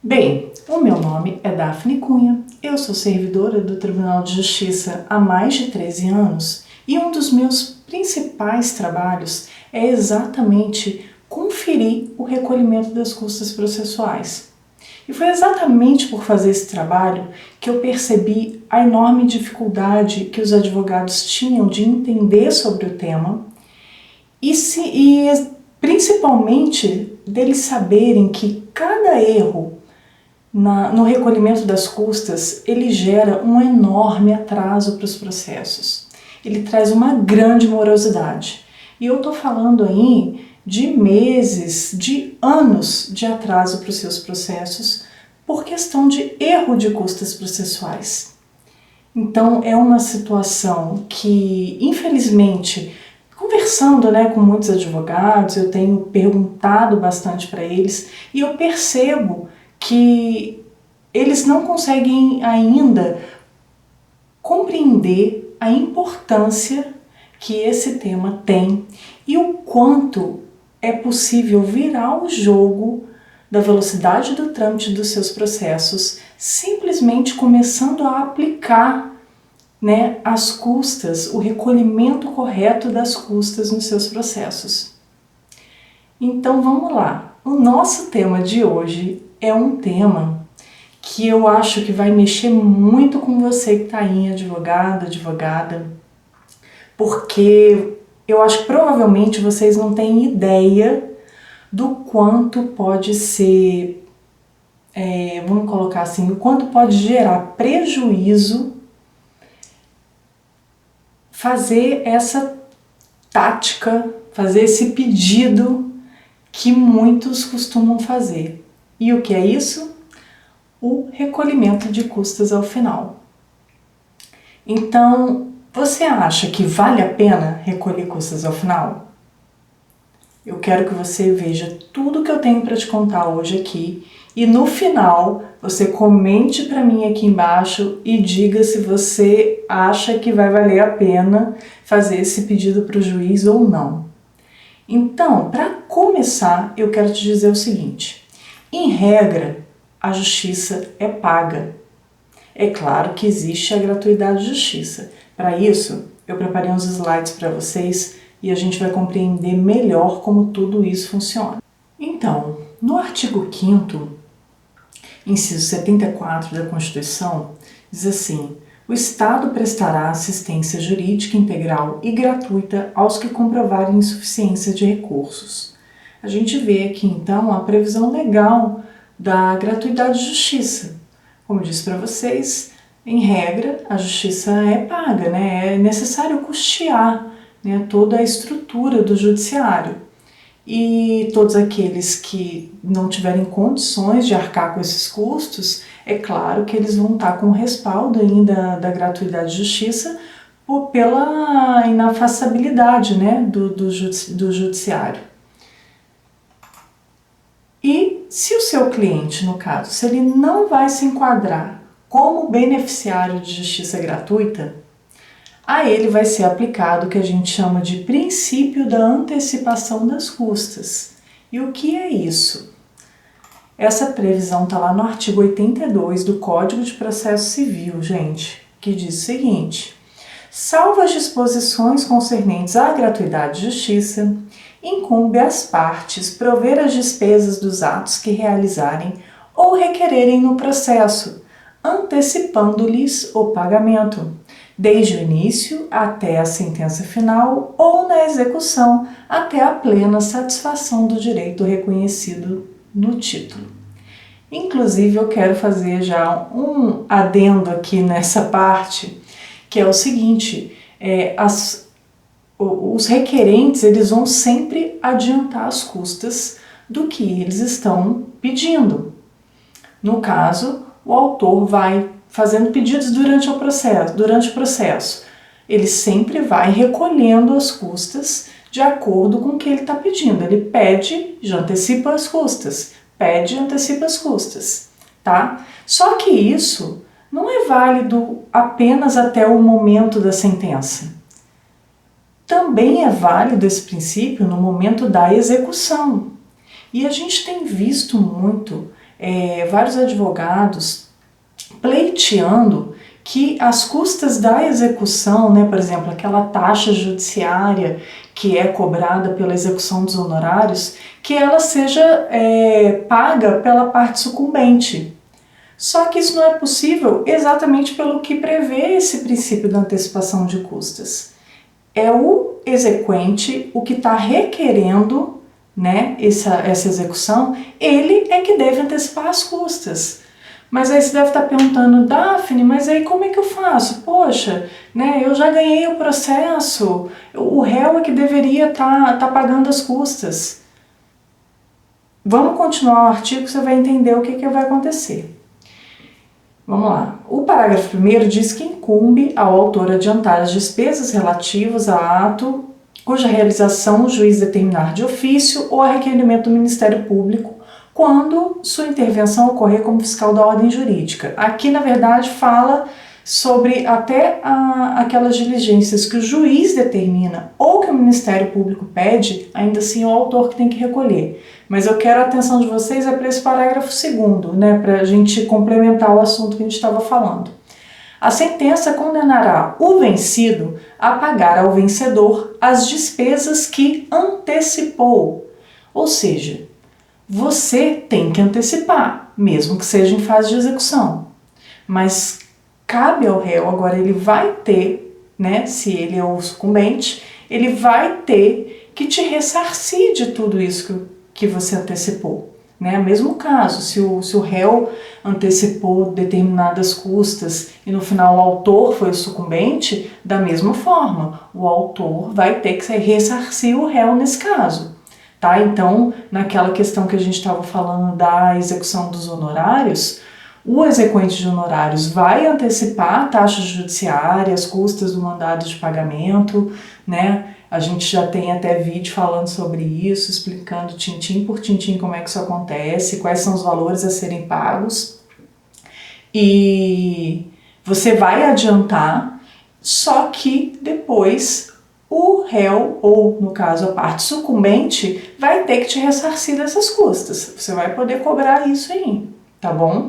Bem, o meu nome é Daphne Cunha, eu sou servidora do Tribunal de Justiça há mais de 13 anos e um dos meus principais trabalhos é exatamente conferir o recolhimento das custas processuais. E foi exatamente por fazer esse trabalho que eu percebi a enorme dificuldade que os advogados tinham de entender sobre o tema e principalmente deles saberem que cada erro no recolhimento das custas, ele gera um enorme atraso para os processos. Ele traz uma grande morosidade. E eu estou falando aí de meses, de anos de atraso para os seus processos por questão de erro de custas processuais. Então é uma situação que, infelizmente, conversando com muitos advogados, eu tenho perguntado bastante para eles e eu percebo que eles não conseguem ainda compreender a importância que esse tema tem e o quanto é possível virar o jogo da velocidade do trâmite dos seus processos, simplesmente começando a aplicar as custas, o recolhimento correto das custas nos seus processos. Então vamos lá, o nosso tema de hoje é um tema que eu acho que vai mexer muito com você que está aí, advogada, porque eu acho que provavelmente vocês não têm ideia do quanto pode ser, vamos colocar assim, o quanto pode gerar prejuízo fazer essa tática, fazer esse pedido que muitos costumam fazer. E o que é isso? O recolhimento de custas ao final. Então, você acha que vale a pena recolher custas ao final? Eu quero que você veja tudo que eu tenho para te contar hoje aqui e no final você comente para mim aqui embaixo e diga se você acha que vai valer a pena fazer esse pedido para o juiz ou não. Então, para começar, eu quero te dizer o seguinte: em regra, a justiça é paga. É claro que existe a gratuidade de justiça. Para isso, eu preparei uns slides para vocês e a gente vai compreender melhor como tudo isso funciona. Então, no artigo 5º, inciso 74 da Constituição, diz assim: o Estado prestará assistência jurídica integral e gratuita aos que comprovarem insuficiência de recursos. A gente vê aqui então a previsão legal da gratuidade de justiça. Como eu disse para vocês, em regra, a justiça é paga, é necessário custear toda a estrutura do judiciário. E todos aqueles que não tiverem condições de arcar com esses custos, é claro que eles vão estar com o respaldo ainda da gratuidade de justiça pela inafastabilidade do judiciário. E se o seu cliente, no caso, se ele não vai se enquadrar como beneficiário de justiça gratuita, a ele vai ser aplicado o que a gente chama de princípio da antecipação das custas. E o que é isso? Essa previsão está lá no artigo 82 do Código de Processo Civil, gente, que diz o seguinte: salvo as disposições concernentes à gratuidade de justiça, incumbe às partes prover as despesas dos atos que realizarem ou requererem no processo, antecipando-lhes o pagamento, desde o início até a sentença final ou na execução até a plena satisfação do direito reconhecido no título. Inclusive, eu quero fazer já um adendo aqui nessa parte, que é o seguinte: os requerentes eles vão sempre adiantar as custas do que eles estão pedindo. No caso, o autor vai fazendo pedidos durante o processo. Ele sempre vai recolhendo as custas de acordo com o que ele está pedindo. Ele pede, já antecipa as custas. Pede, antecipa as custas. Tá? Só que isso não é válido apenas até o momento da sentença. Também é válido esse princípio no momento da execução. E a gente tem visto muito vários advogados pleiteando que as custas da execução, né, por exemplo, aquela taxa judiciária que é cobrada pela execução dos honorários, que ela seja paga pela parte sucumbente. Só que isso não é possível exatamente pelo que prevê esse princípio da antecipação de custas. É o exequente, o que está requerendo, né, essa execução, ele é que deve antecipar as custas. Mas aí você deve estar perguntando, Daphne, mas aí como é que eu faço? Poxa, né, eu já ganhei o processo, o réu é que deveria estar pagando as custas. Vamos continuar o artigo, você vai entender o que vai acontecer. Vamos lá. O parágrafo 1º diz que incumbe ao autor adiantar as despesas relativas a ato cuja realização o juiz determinar de ofício ou a requerimento do Ministério Público quando sua intervenção ocorrer como fiscal da ordem jurídica. Aqui, na verdade, fala sobre até aquelas diligências que o juiz determina ou que o Ministério Público pede, ainda assim é o autor que tem que recolher. Mas eu quero a atenção de vocês para esse parágrafo 2º, né, para a gente complementar o assunto que a gente estava falando. A sentença condenará o vencido a pagar ao vencedor as despesas que antecipou. Ou seja, você tem que antecipar, mesmo que seja em fase de execução. Mas cabe ao réu, agora ele vai ter, né, se ele é o sucumbente, ele vai ter que te ressarcir de tudo isso que você antecipou. Né? Mesmo caso, se o réu antecipou determinadas custas e no final o autor foi o sucumbente, da mesma forma, o autor vai ter que ressarcir o réu nesse caso. Tá? Então, naquela questão que a gente estava falando da execução dos honorários, o exequente de honorários vai antecipar taxas judiciárias, custas do mandado de pagamento, né? A gente já tem até vídeo falando sobre isso, explicando tintim por tintim como é que isso acontece, quais são os valores a serem pagos. E você vai adiantar, só que depois o réu, ou no caso a parte sucumbente, vai ter que te ressarcir dessas custas. Você vai poder cobrar isso aí, tá bom?